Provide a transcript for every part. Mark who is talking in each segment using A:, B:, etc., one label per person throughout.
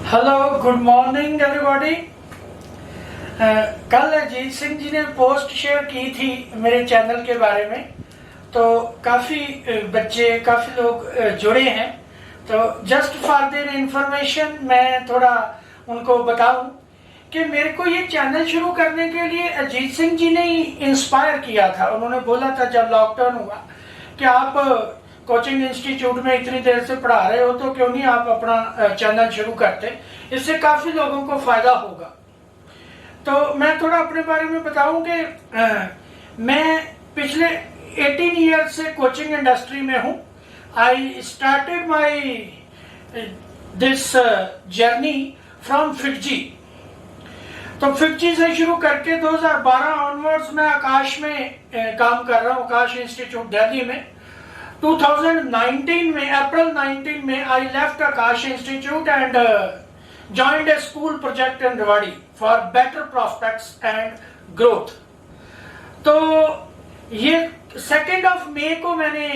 A: Hello, good morning everybody. कल अजीत सिंह जी ने post share की थी मेरे चैनल के बारे में, तो काफ़ी बच्चे काफ़ी लोग जुड़े हैं। तो जस्ट फॉर देयर इंफॉर्मेशन मैं थोड़ा उनको बताऊं कि मेरे को ये चैनल शुरू करने के लिए अजीत सिंह जी ने ही इंस्पायर किया था। उन्होंने बोला था जब लॉकडाउन हुआ कि आप कोचिंग इंस्टीट्यूट में इतनी देर से पढ़ा रहे हो तो क्यों नहीं आप अपना चैनल शुरू करते, इससे काफ़ी लोगों को फ़ायदा होगा। तो मैं थोड़ा अपने बारे में बताऊं कि मैं पिछले 18 ईयर से कोचिंग इंडस्ट्री में हूं। I started my this journey from Fiji. तो फिजी से शुरू करके 2012 ऑनवर्ड्स मैं आकाश में काम कर रहा हूँ, आकाश इंस्टीट्यूट दिल्ली में। 2019 में अप्रैल 19 में I left Akash institute and joined a school project in Rewari for better prospects and growth। तो ये 2 मई को मैंने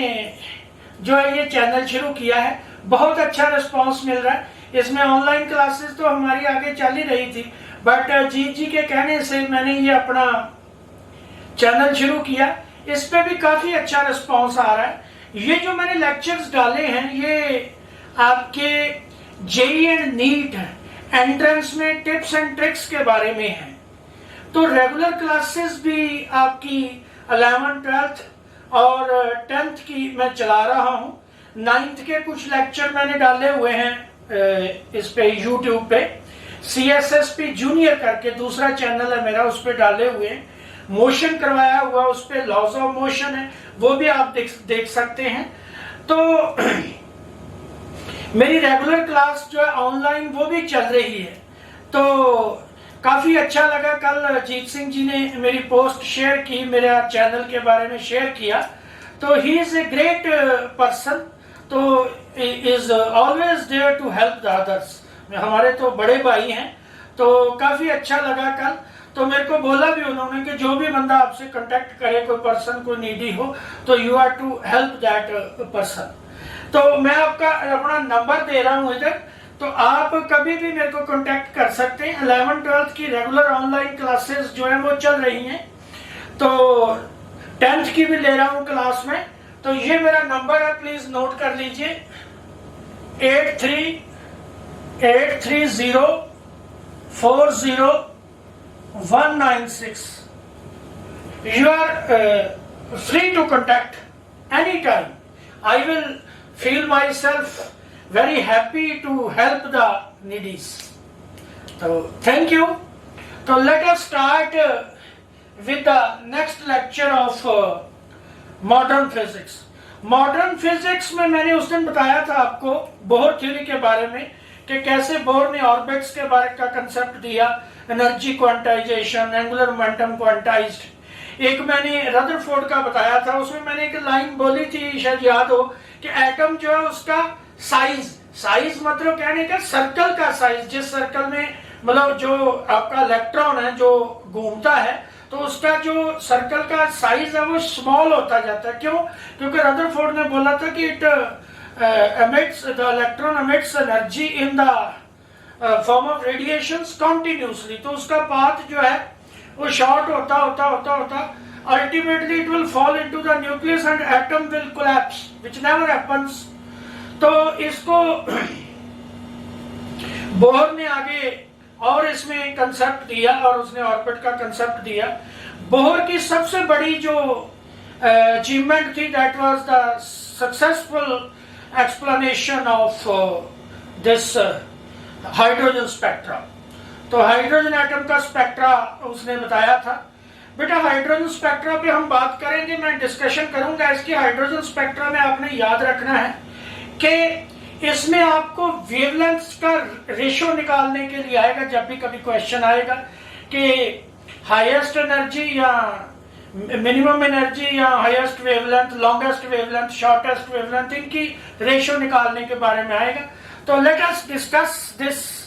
A: जो है ये चैनल शुरू किया है। बहुत अच्छा रिस्पांस मिल रहा है। इसमें ऑनलाइन क्लासेस तो हमारी आगे चल ही रही थी, बट अजीत जी के कहने से मैंने ये अपना चैनल शुरू किया। इस पे भी काफी अच्छा रिस्पांस आ रहा है। ये जो मैंने लेक्चर्स डाले हैं ये आपके जेई एंड नीट एंट्रेंस में टिप्स एंड ट्रिक्स के बारे में है। तो रेगुलर क्लासेस भी आपकी 11th 12th और 10th की मैं चला रहा हूँ। 9th के कुछ लेक्चर मैंने डाले हुए हैं इस पे यूट्यूब पे। CSSP जूनियर करके दूसरा चैनल है मेरा, उस पे डाले हुए हैं। मोशन करवाया हुआ उस पे, लॉज ऑफ मोशन है, वो भी आप देख सकते हैं। तो मेरी रेगुलर क्लास जो है ऑनलाइन वो भी चल रही है। तो काफी अच्छा लगा, कल अजीत सिंह जी ने मेरी पोस्ट शेयर की, मेरे चैनल के बारे में शेयर किया। तो he is a great person, तो is always there to help the others. हमारे तो बड़े भाई हैं, तो काफी अच्छा लगा कल। तो मेरे को बोला भी उन्होंने कि जो भी बंदा आपसे कांटेक्ट करे, कोई पर्सन कोई नीडी हो, तो you are to help that person. तो मैं आपका अपना नंबर दे रहा हूं इधर, तो आप कभी भी मेरे को कांटेक्ट कर सकते हैं। 11th 12th की रेगुलर ऑनलाइन क्लासेस जो है वो चल रही हैं, तो 10th की भी ले रहा हूं क्लास में। तो ये मेरा नंबर है, प्लीज नोट कर लीजिए। 83-830-40-196। You are free to contact anytime. I will feel myself very happy to help the needies. So thank you. So let us start with the next lecture of modern physics. Modern physics में मैंने उस दिन बताया था आपको Bohr theory के बारे में कि कैसे बोहर ने ऑर्बिट्स के बारे का कंसेप्ट दिया, energy quantization, angular momentum quantized. एक मैंने रदरफोर्ड का बताया था, उसमें मैंने एक लाइन बोली थी, शायद याद हो, कि एटम जो है उसका साइज मतलब कहने का सर्कल का साइज, जिस सर्कल में मतलब जो आपका इलेक्ट्रॉन है जो घूमता है, तो उसका जो सर्कल का साइज है वो स्मॉल होता जाता है। क्यों? क्योंकि रदरफोर्ड ने बोला था कि it emits the electron emits energy in the form of radiations continuously। तो उसका पाथ जो है वो शॉर्ट होता ultimately it will fall into the nucleus and atom will collapse, which never happens। तो इसको बोहर ने आगे और इसमें कंसेप्ट दिया और उसने ऑर्बिट का कंसेप्ट दिया। बोहर की सबसे बड़ी जो अचीवमेंट थी that was the successful explanation of this hydrogen spectra. तो हाइड्रोजन एटम का स्पेक्ट्रा उसने बताया था। बेटा हाइड्रोजन स्पेक्ट्रा पे हम बात करेंगे, मैं डिस्कशन करूंगा इसकी। हाइड्रोजन स्पेक्ट्रा में आपने याद रखना है कि इसमें आपको वेवलेंथ का रेशियो निकालने के लिए आएगा। जब भी कभी क्वेश्चन आएगा कि हाईएस्ट एनर्जी या मिनिमम एनर्जी या highest wavelength, longest wavelength, shortest wavelength, इनकी रेशियो निकालने के बारे में आएगा। तो let us discuss this.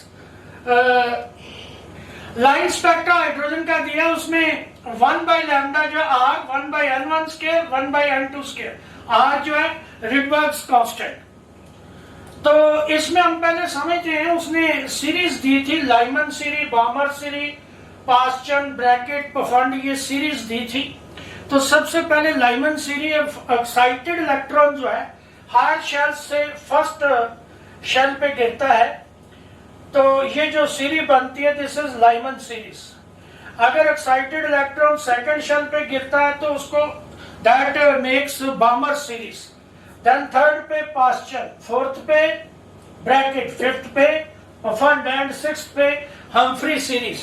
A: Line spectra hydrogen का दिया, उसमें 1/λ जो R, 1/n1 square, 1/n2 square. R जो है रिडबर्ग्स कांस्टेंट। तो इसमें हम पहले समझते हैं, उसने सीरीज दी थी, Lyman series, Balmer series, Paschen, Brackett, Pfund, ये सीरीज दी थी। तो सबसे पहले लाइमन सीरीज, एक्साइटेड इलेक्ट्रॉन जो है हायर शेल से फर्स्ट शेल पे गिरता है, तो ये जो सीरीज बनती है दिस इज लाइमन सीरीज। अगर एक्साइटेड इलेक्ट्रॉन सेकंड शेल पे गिरता है तो उसको that makes Balmer series. Then third पे पास्चन, फोर्थ पे ब्रैकेट, फिफ्थ पे पफंड एंड सिक्स्थ पे हम्फ्री सीरीज।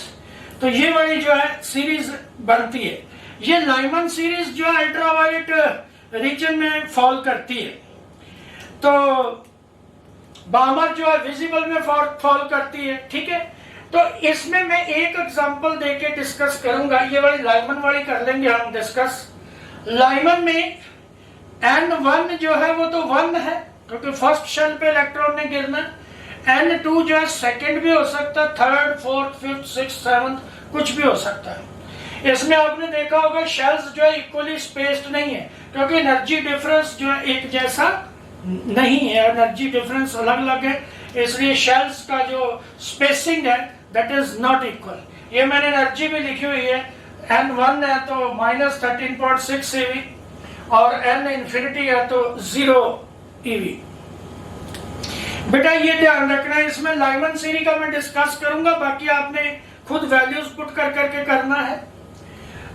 A: तो ये वाली जो है सीरीज बनती है। ये लाइमन सीरीज जो है अल्ट्रावायलेट रीजन में फॉल करती है। तो बामर जो है विजिबल में फॉल करती है, ठीक है। तो इसमें मैं एक एग्जांपल देके डिस्कस करूंगा, ये वाली लाइमन वाली कर लेंगे हम डिस्कस। लाइमन में N1 जो है वो तो 1 है क्योंकि फर्स्ट शेल पे इलेक्ट्रॉन ने गिरना। N2 जो है सेकंड भी हो सकता है, third, fourth, fifth, six, seventh, कुछ भी हो सकता है। इसमें आपने देखा होगा शेल्स जो है इक्वली स्पेस्ड नहीं है क्योंकि एनर्जी डिफरेंस जो है एक जैसा नहीं है, एनर्जी डिफरेंस अलग अलग है, इसलिए शेल्स का जो स्पेसिंग है दैट इज नॉट इक्वल। ये मैंने एनर्जी भी लिखी हुई है, N1 है तो -13.6 eV और N इंफिनिटी है तो 0 eV। बेटा ये ध्यान रखना है, इसमें लाइमन सीरीज का मैं डिस्कस करूंगा, बाकी आपने खुद वैल्यूज पुट कर करके करना है।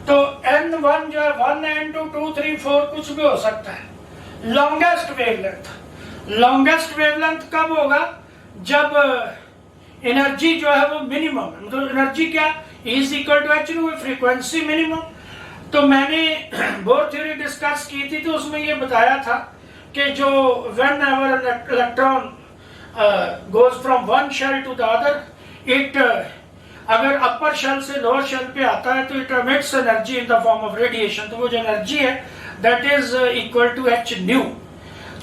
A: तो N1 जो है 1, N2, 2, 3, 4 कुछ भी हो सकता है। लॉन्गेस्ट वेवलेंथ, लॉन्गेस्ट वेवलेंथ कब होगा? जब एनर्जी जो है वो मिनिमम, मतलब एनर्जी क्या is equal to h nu, frequency minimum. तो मैंने बोर थ्योरी डिस्कस की थी तो उसमें ये बताया था कि जो whenever electron goes from one shell to the other, it अगर अपर शेल से लोअर शेल पे आता है तो it emits energy in the form of radiation. तो वो जो एनर्जी है that is equal to h nu.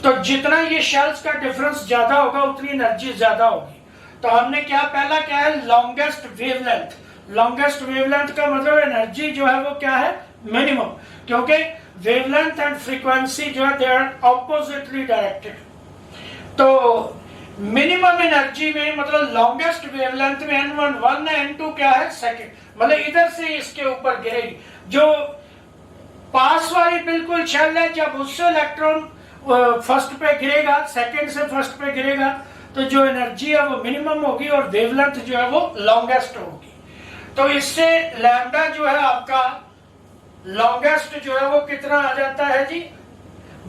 A: तो जितना ये शेल्स का डिफरेंस ज्यादा होगा उतनी एनर्जी ज्यादा होगी। तो हमने क्या पहला क्या है, लॉन्गेस्ट वेवलेंथ। लॉन्गेस्ट वेवलेंथ का मतलब एनर्जी जो है वो क्या है, मिनिमम, क्योंकि वेवलेंथ एंड फ्रीक्वेंसी जो है दे आर ऑपोजिटली डायरेक्टेड। तो मिनिमम एनर्जी में मतलब लॉन्गेस्ट वेवलेंथ में N1 1 है, N2 क्या है सेकंड, मतलब इधर से इसके ऊपर गिरेगी। जो पास वाली बिल्कुल शेल है जब उससे इलेक्ट्रॉन फर्स्ट पे गिरेगा, सेकंड से फर्स्ट पे गिरेगा, तो जो एनर्जी है वो मिनिमम होगी और वेवलेंथ जो है वो लॉन्गेस्ट होगी। तो इससे लैम्डा जो है आपका लॉन्गेस्ट जो है वो कितना आ जाता है जी,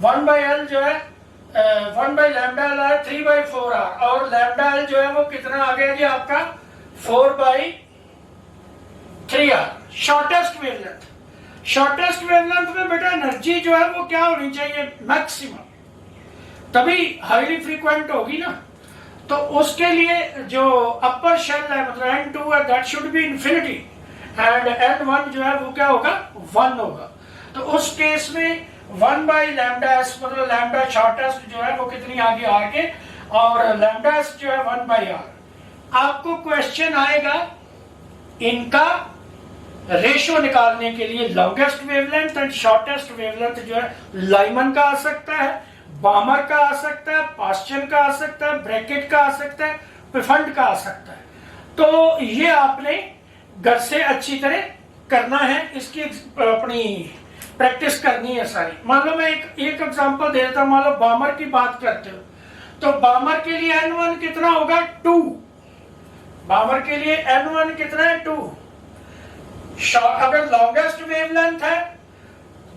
A: 1/L जो है 1/λ है 3/4R, और लैम्डा L जो है वो कितना आ गया जी आपका 4/3R। Shortest wavelength, shortest wavelength में बेटा एनर्जी जो है वो क्या होनी चाहिए, मैक्सिमम, तभी हाईली फ्रीक्वेंट होगी ना। तो उसके लिए जो अपर शेल है मतलब N2 है that should be infinity and N1 जो है वो क्या होगा 1 होगा। तो उस केस में 1/λs मतलब लैम्डा शॉर्टेस्ट जो है वो कितनी आगे आगे, और लैम्डा जो है 1/R। आपको क्वेश्चन आएगा इनका रेशो निकालने के लिए, longest wavelength and shortest wavelength जो है लाइमन का आ सकता है, बामर का आ सकता है, पास्चन का आ सकता है, ब्रैकेट का आ सकता है, पिफंड का आ सकता है। तो ये आपने घर से अच्छी तरह करना है, इसकी अपनी प्रैक्टिस करनी है सारी। मान लो मैं एक एग्जांपल दे देता हूं, मान लो बामर की बात करते हो तो बामर के लिए N1 कितना होगा 2, बामर के लिए N1 कितना है 2। अगर लॉन्गेस्ट वेवलेंथ है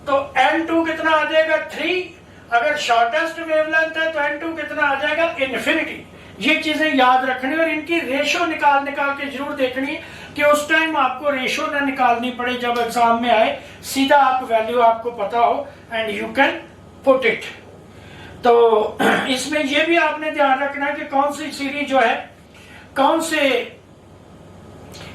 A: तो N2 कितना आ जाएगा 3, अगर शॉर्टेस्ट वेवलेंथ है तो N2 कितना आ जाएगा इन्फिनिटी। ये चीजें याद रखनी और इनकी रेशो निकाल के जरूर देखनी कि उस टाइम आपको रेशो ना निकालनी पड़े जब एग्जाम में आए, सीधा आप वैल्यू आपको पता हो and you can put it. तो इसमें यह भी आपने ध्यान रखना है कि कौन सी सीरीज जो है कौन से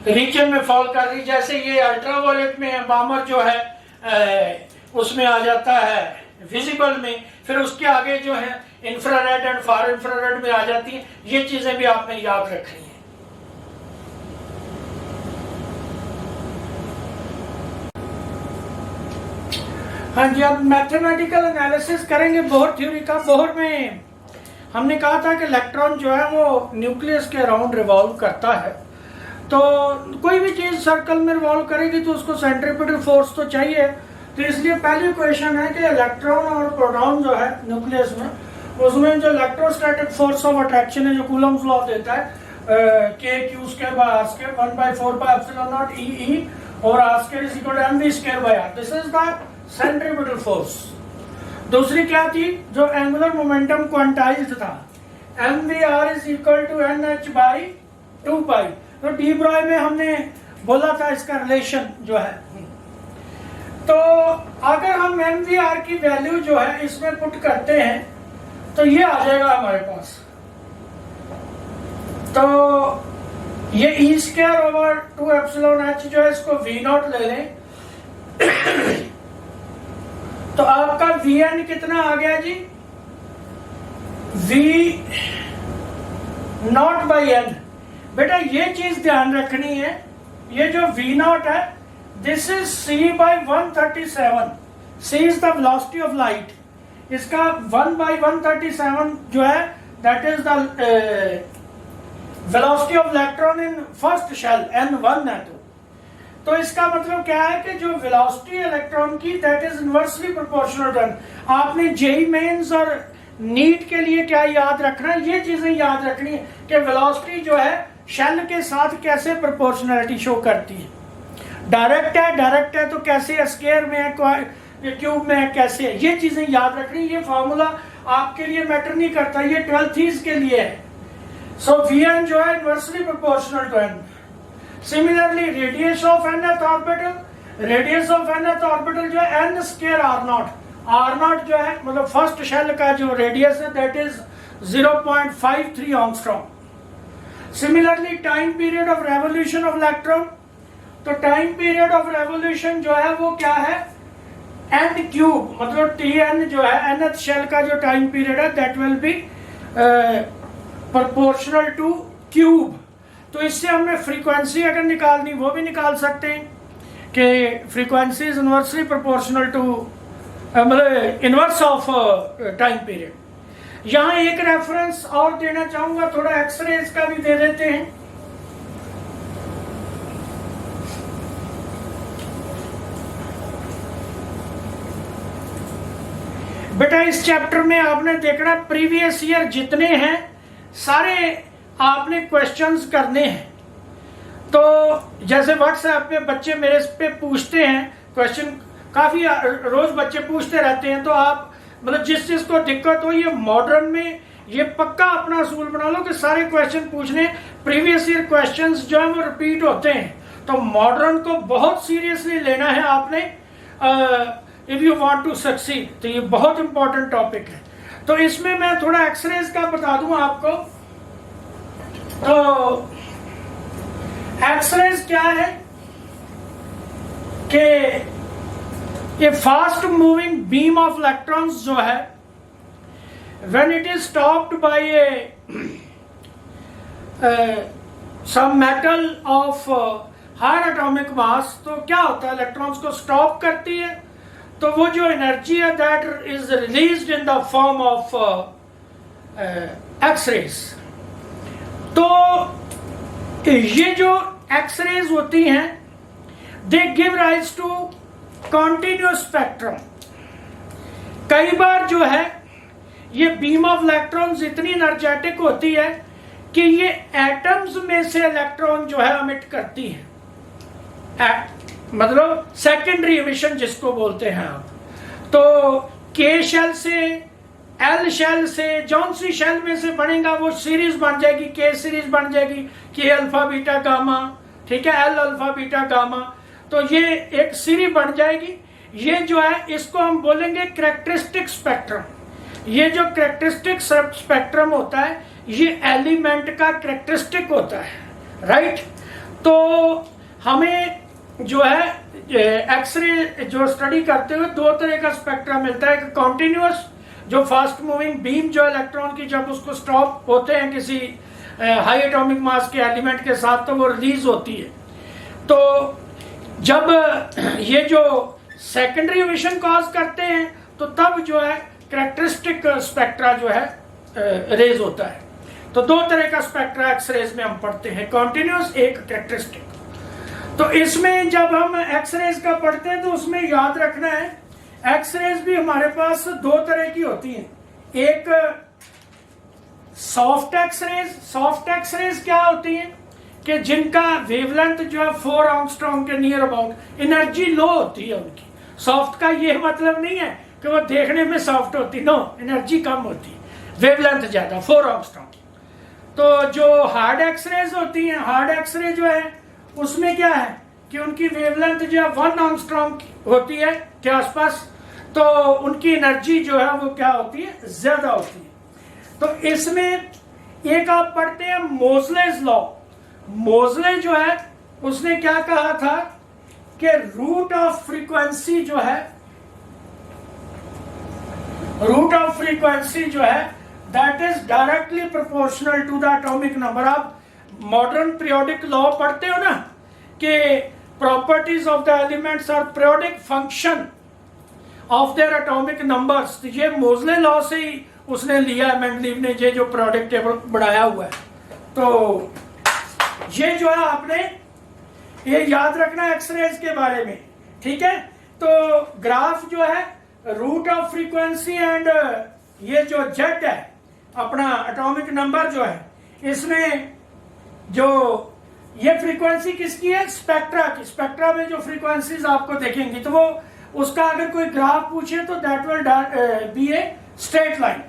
A: रीजन में फॉल कर रही। जैसे ये अल्ट्रावायलेट में बामर जो है उसमें आ जाता है विजिबल में, फिर उसके आगे जो है इंफ्रारेड एंड फार इंफ्रारेड में आ जाती है। ये चीजें भी आपने याद रखनी है। हाँ जी, अब मैथमेटिकल एनालिसिस करेंगे बोहर थ्योरी का। बोहर में हमने कहा था कि इलेक्ट्रॉन जो है वो न्यूक्लियस के अराउंड रिवॉल्व करता है। तो कोई भी चीज़ सर्कल में रिवॉल्व करेगी तो उसको सेंट्रीपिटल फोर्स तो चाहिए। तो इसलिए पहली क्वेश्चन है कि इलेक्ट्रॉन और प्रोटॉन जो है न्यूक्लियस में, उसमें जो इलेक्ट्रोस्टैटिक फोर्स ऑफ अट्रैक्शन है जो कूलम्स लॉ देता है के q square by r square 1/4 pi epsilon naught e और r square is equal to m v square by r. This is the centripetal force. दूसरी क्या थी, जो एंगुलर मोमेंटम क्वांटाइज्ड था, m v r is equal to n h by 2 pi. तो de Broglie में हमने बोला था इसका रिलेशन जो है। तो अगर हम एम वी आर की वैल्यू जो है इसमें पुट करते हैं तो ये आ जाएगा हमारे पास। तो ये E square over 2 epsilon H जो है इसको वी नॉट ले लें तो आपका वी एन कितना आ गया जी, वी नॉट बाई एन। बेटा ये चीज ध्यान रखनी है, ये जो वी नॉट है this is c by 137। C is the velocity of light, इसका 1/137 जो है that is the velocity of electron in first shell n1 है। तो इसका मतलब क्या है कि जो वेलोसिटी इलेक्ट्रॉन की that is inversely proportional to n। आपने जेई मेंस और नीट के लिए क्या याद रखना है, ये चीजें याद रखनी है कि वेलोसिटी जो है शेल के साथ कैसे प्रोपोर्शनलिटी शो करती है। डायरेक्ट है तो कैसे है, स्क्वायर में है, क्यूब में है, कैसे है, ये चीजें याद रखनी। ये फॉर्मूला आपके लिए मैटर नहीं करता, ये 12th के लिए है। सो वी एन जो है inversely proportional to n. Similarly radius of nth orbital, radius of nth orbital जो है n square r naught. R naught जो है मतलब फर्स्ट शेल का जो रेडियस है that is 0.53 angstrom. Similarly time period of revolution of electron, तो time period of revolution जो है वो क्या है, n क्यूब, मतलब Tn जो है nth शेल का जो टाइम पीरियड है that will B proportional two cube. तो इससे हमने फ्रीक्वेंसी अगर निकालनी वो भी निकाल सकते हैं कि frequency is inversely proportional to मतलब इनवर्स ऑफ टाइम पीरियड। यहाँ एक रेफरेंस और देना चाहूंगा, थोड़ा एक्सरेज का भी दे देते हैं। बेटा इस चैप्टर में आपने देखना प्रीवियस ईयर जितने हैं सारे आपने क्वेश्चंस करने हैं। तो जैसे व्हाट्सएप पे बच्चे मेरे पे पूछते हैं क्वेश्चन, काफी रोज बच्चे पूछते रहते हैं। तो आप मतलब जिस चीज को दिक्कत हो, ये मॉडर्न में ये पक्का अपना असूल बना लो कि सारे क्वेश्चन पूछने। प्रीवियस ईयर क्वेश्चंस जो है वो रिपीट होते हैं, तो मॉडर्न को बहुत सीरियसली लेना है आपने if you want to succeed. तो ये बहुत इंपॉर्टेंट टॉपिक है। तो इसमें मैं थोड़ा एक्सरेज का बता दूं आपको। तो एक्सरेज क्या है कि ये fast moving beam of electrons जो है when it is stopped by some metal of higher atomic mass, तो क्या होता है इलेक्ट्रॉन्स को स्टॉप करती है, तो वो जो एनर्जी है that is released in the form of X rays. तो ये जो एक्सरेज होती हैं they give rise to continuous spectrum. कई बार जो है ये बीम ऑफ इलेक्ट्रॉन्स इतनी एनर्जेटिक होती है कि ये एटम्स में से इलेक्ट्रॉन जो है एमिट करती है, मतलब सेकेंडरी एमिशन जिसको बोलते हैं आप। तो के शेल से, एल शेल से, जौन सी शेल में से बनेगा वो सीरीज बन जाएगी, के सीरीज बन जाएगी, के अल्फा बीटा गामा, ठीक है, एल अल्फा बीटा गामा। तो ये एक सीरीज बन जाएगी। ये जो है इसको हम बोलेंगे कैरेक्टरिस्टिक स्पेक्ट्रम। ये जो कैरेक्टरिस्टिक स्पेक्ट्रम होता है ये एलिमेंट का कैरेक्टरिस्टिक होता है, राइट। तो हमें जो है एक्सरे जो स्टडी करते हुए दो तरह का स्पेक्ट्रम मिलता है। कॉन्टिन्यूअस जो फास्ट मूविंग बीम जो इलेक्ट्रॉन की जब उसको स्टॉप होते हैं किसी हाई एटॉमिक मास के एलिमेंट के साथ तो वो रिलीज होती है। तो जब ये जो सेकेंडरी एमिशन कॉज करते हैं तो तब जो है कैरेक्टरिस्टिक स्पेक्ट्रा जो है रेज होता है। तो दो तरह का स्पेक्ट्रा एक्स रेज में हम पढ़ते हैं, कॉन्टिन्यूस, एक कैरेक्टरिस्टिक। तो इसमें जब हम एक्स रेज का पढ़ते हैं तो उसमें याद रखना है एक्स रेज भी हमारे पास दो तरह की होती हैं। एक soft X rays. Soft X rays क्या होती हैं कि जिनका वेवलेंथ जो है 4 एंगस्ट्रॉम के नियर अबाउट, एनर्जी लो होती है उनकी। सॉफ्ट का ये मतलब नहीं है कि वो देखने में सॉफ्ट होती, नो, एनर्जी कम होती है, वेवलेंथ ज्यादा, 4 एंगस्ट्रॉम। तो जो हार्ड एक्स रेज होती हैं, हार्ड एक्स रे जो है उसमें क्या है कि उनकी वेवलेंथ जो है 1 एंगस्ट्रॉम होती है के आसपास, तो उनकी एनर्जी जो है वो क्या होती है, ज्यादा होती है। तो इसमें एक आप पढ़ते हैं मोजलेस लॉ। मोजले जो है उसने क्या कहा था कि रूट ऑफ फ्रीक्वेंसी जो है, रूट ऑफ फ्रीक्वेंसी जो है that is directly proportional to the atomic number. आप मॉडर्न पीरियोडिक लॉ पढ़ते हो ना कि properties of the elements are periodic function of their atomic numbers. तो ये मोजले लॉ से ही उसने लिया है, मेंडलीव ने, ये जो पीरियोडिक टेबल बनाया हुआ है। तो ये जो है आपने ये याद रखना एक्सरेज के बारे में, ठीक है। तो ग्राफ जो है रूट ऑफ फ्रीक्वेंसी एंड ये जो जेड है अपना एटॉमिक नंबर जो है, इसमें जो ये फ्रीक्वेंसी किसकी है, स्पेक्ट्रा की। स्पेक्ट्रा में जो फ्रीक्वेंसीज आपको देखेंगी तो वो उसका अगर कोई ग्राफ पूछे तो that will be a straight line.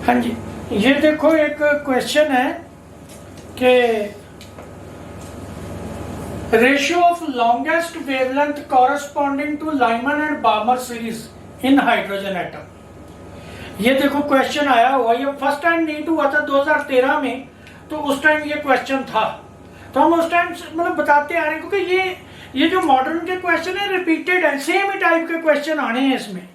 A: हाँ जी, ये देखो एक क्वेश्चन है कि ratio of longest wavelength corresponding to Lyman and Balmer series in hydrogen atom. ये देखो क्वेश्चन आया हुआ, ये फर्स्ट टाइम नीट हुआ था 2013 में, तो उस टाइम ये क्वेश्चन था। तो हम उस टाइम मतलब बताते आ रहे हैं क्योंकि ये जो मॉडर्न के क्वेश्चन है रिपीटेड है, सेम ही टाइप के क्वेश्चन आने हैं इसमें,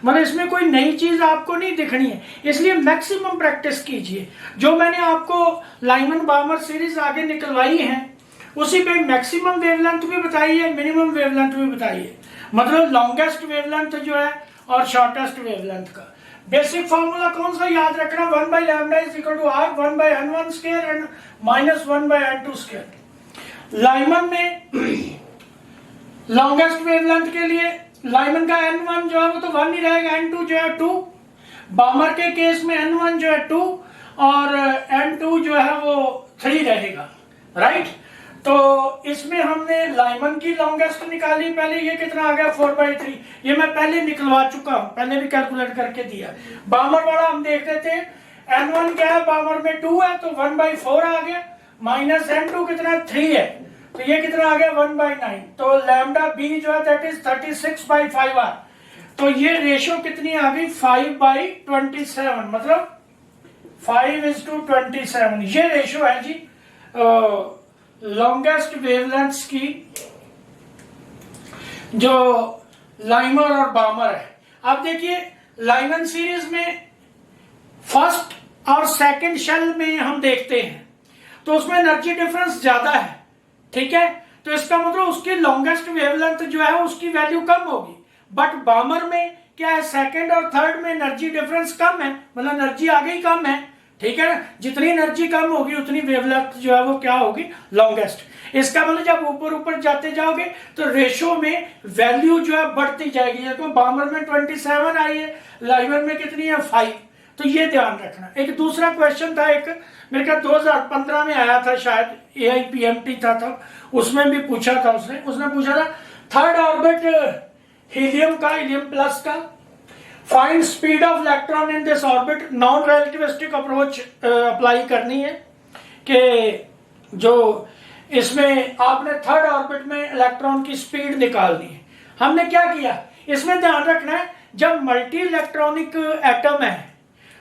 A: मतलब इसमें कोई नई चीज आपको नहीं दिखनी है, इसलिए मैक्सिमम प्रैक्टिस कीजिए। जो मैंने आपको लाइमन बामर सीरीज आगे निकलवाई है उसी पे मैक्सिमम वेवलेंथ भी बताई है, मिनिमम वेवलेंथ भी बताई है, मतलब लॉन्गेस्ट वेवलेंथ जो है और शॉर्टेस्ट वेवलेंथ का। बेसिक फॉर्मूला कौन सा याद रखना, 1/λ is equal to r 1/n1 square and minus 1/n2 square. Lyman में लॉन्गेस्ट वेवलेंथ के लिए लाइमन का n1 जो है वो तो 1 ही रहेगा, n2 जो है 2। बामर के केस में n1 जो है 2 और n2 जो है वो 3 रहेगा, राइट। तो इसमें हमने लाइमन की लॉन्गेस्ट निकाली पहले, ये कितना आ गया 4/3, ये मैं पहले निकलवा चुका हूं, पहले भी कैलकुलेट करके दिया। बामर वाला हम देख रहे थे, n1 क्या है, बामर में 2 है तो 1/4 आ गया, माइनस n2 कितना 3 है तो ये कितना आ गया 1/9। तो लैम्डा बी जो है दैट इज 36/5r। तो ये रेशियो कितनी आ गई 5/27, मतलब 5:27। ये रेशियो है जी लॉन्गेस्ट वेवलेंथ्स की जो लाइमर और बामर है। अब देखिए लाइमन सीरीज में फर्स्ट और सेकंड शेल में हम देखते हैं तो उसमें एनर्जी डिफरेंस ज्यादा है, ठीक है। तो इसका मतलब उसकी लॉन्गेस्ट वेवलेंथ जो है उसकी वैल्यू कम होगी। बट बामर में क्या है, सेकंड और थर्ड में एनर्जी डिफरेंस कम है, मतलब एनर्जी आगे ही कम है, ठीक है ना। जितनी एनर्जी कम होगी उतनी वेवलेंथ जो है वो क्या होगी, लॉन्गेस्ट। इसका मतलब जब ऊपर ऊपर जाते जाओगे तो रेशियो में वैल्यू जो है बढ़ती जाएगी। देखो बामर में 27 आई है, लाइमन में कितनी है 5। तो ये ध्यान रखना। एक दूसरा क्वेश्चन था, एक मेरे ख्याल 2015 में आया था शायद, AIPMT था तब, उसमें भी पूछा था उसने पूछा था थर्ड ऑर्बिट हीलियम का, हीलियम प्लस का, find speed of electron in this orbit. Non relativistic approach apply करनी है कि जो इसमें आपने थर्ड ऑर्बिट में इलेक्ट्रॉन की स्पीड निकालनी है। हमने क्या किया, इसमें ध्यान रखना है जब मल्टी इलेक्ट्रॉनिक एटम है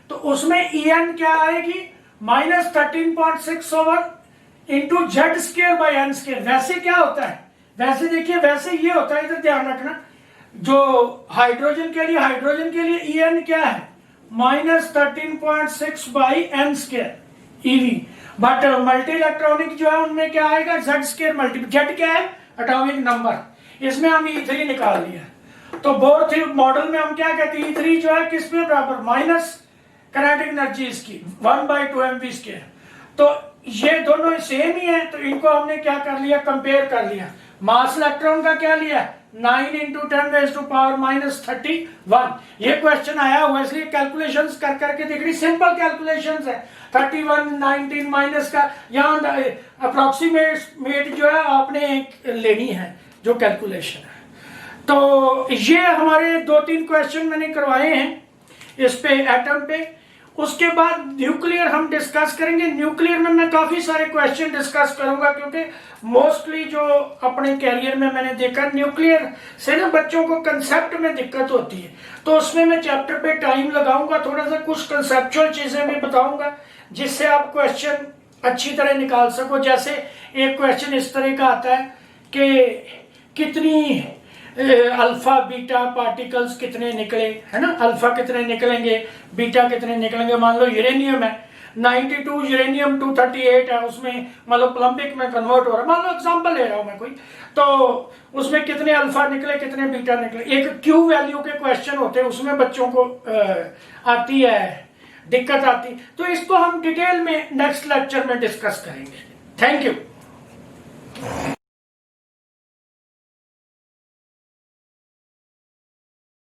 A: तो उसमें En क्या आएगी -13.6 over into Z square by n square. वैसे क्या होता है, वैसे देखिए वैसे ये होता है, इधर ध्यान रखना, जो हाइड्रोजन के लिए En क्या है -13.6 by n square EV। But multi electronic जो है उनमें क्या आएगा जेड स्क्वायर मल्टी, जेड क्या है एटॉमिक नंबर, इसमें हम E3 निकाल लिया। तो बोर थ्योरी मॉडल में हम क्या कहते हैं, E3 जो है किस में बराबर, माइनस काइनेटिक एनर्जी इसकी 1/2mv²। तो ये दोनों सेम ही है, तो इनको हमने क्या कर लिया, कंपेयर कर लिया। मास इलेक्ट्रॉन का क्या लिया, 9 × 10⁻31। ये क्वेश्चन आया हुआ इसलिए कैलकुलेशंस कर करके देख रही, सिंपल कैलकुलेशंस है। 31 19 माइनस का यहाँ अप्रोक्सीमेट जो है आपने लेनी है जो कैलकुलेशन है। तो ये हमारे 2-3 क्वेश्चन मैंने करवाए हैं इस पे एटम पे। उसके बाद न्यूक्लियर हम डिस्कस करेंगे। न्यूक्लियर में मैं काफी सारे क्वेश्चन डिस्कस करूंगा क्योंकि मोस्टली जो अपने कैरियर में मैंने देखा न्यूक्लियर से ना बच्चों को कंसेप्ट में दिक्कत होती है, तो उसमें मैं चैप्टर पे टाइम लगाऊंगा, थोड़ा सा कुछ कंसेप्चुअल चीजें भी बताऊंगा जिससे आप क्वेश्चन अच्छी तरह निकाल सको। जैसे एक क्वेश्चन इस तरह का आता है कि कितनी अल्फा बीटा पार्टिकल्स कितने निकले, है ना, अल्फा कितने निकलेंगे, बीटा कितने निकलेंगे। मान लो यूरेनियम है 92, यूरेनियम 238 है, उसमें मान लो प्लम्बिक में कन्वर्ट हो रहा है, मान लो एग्जांपल ले रहा हूं मैं कोई, तो उसमें कितने अल्फा निकले कितने बीटा निकले। एक क्यू वैल्यू के क्वेश्चन होते हैं, उसमें बच्चों को आती है दिक्कत आती, तो इसको हम डिटेल में नेक्स्ट लेक्चर में डिस्कस करेंगे। Thank you.